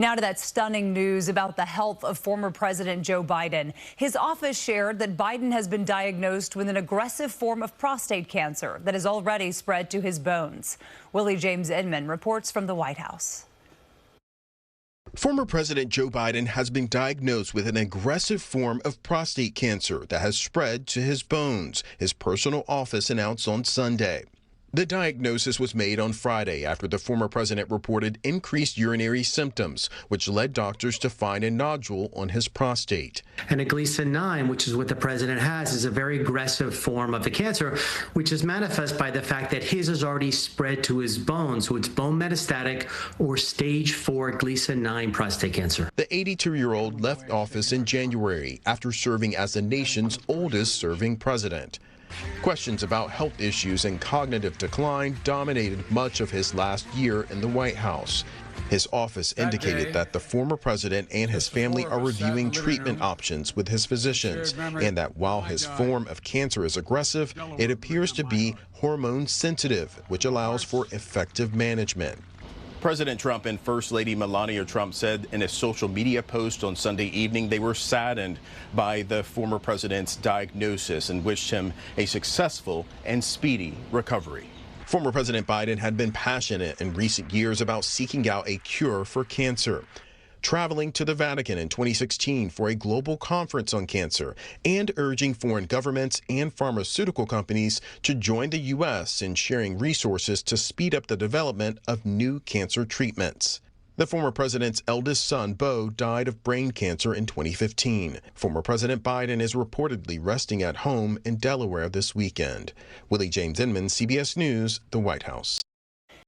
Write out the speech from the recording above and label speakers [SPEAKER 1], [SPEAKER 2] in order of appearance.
[SPEAKER 1] Now to that stunning news about the health of former President Joe Biden. His office shared that Biden has been diagnosed with an aggressive form of prostate cancer that has already spread to his bones. Willie James Inman reports from the White House.
[SPEAKER 2] Former President Joe Biden has been diagnosed with an aggressive form of prostate cancer that has spread to his bones, his personal office announced on Sunday. The diagnosis was made on Friday after the former president reported increased urinary symptoms, which led doctors to find a nodule on his prostate.
[SPEAKER 3] And a Gleason 9, which is what the president has, is a very aggressive form of the cancer, which is manifest by the fact that his has already spread to his bones, so it's bone metastatic or stage 4 Gleason 9 prostate cancer.
[SPEAKER 2] The 82-year-old left office in January after serving as the nation's oldest serving president. Questions about health issues and cognitive decline dominated much of his last year in the White House. His office indicated that the former president and his family are reviewing treatment options with his physicians, and that while his form of cancer is aggressive, it appears to be hormone sensitive, which allows for effective management.
[SPEAKER 4] President Trump and First Lady Melania Trump said in a social media post on Sunday evening they were saddened by the former president's diagnosis and wished him a successful and speedy recovery.
[SPEAKER 2] Former President Biden had been passionate in recent years about seeking out a cure for cancer, traveling to the Vatican in 2016 for a global conference on cancer, and urging foreign governments and pharmaceutical companies to join the U.S. in sharing resources to speed up the development of new cancer treatments. The former president's eldest son, Beau, died of brain cancer in 2015. Former President Biden is reportedly resting at home in Delaware this weekend. Willie James Inman, CBS News, the White House.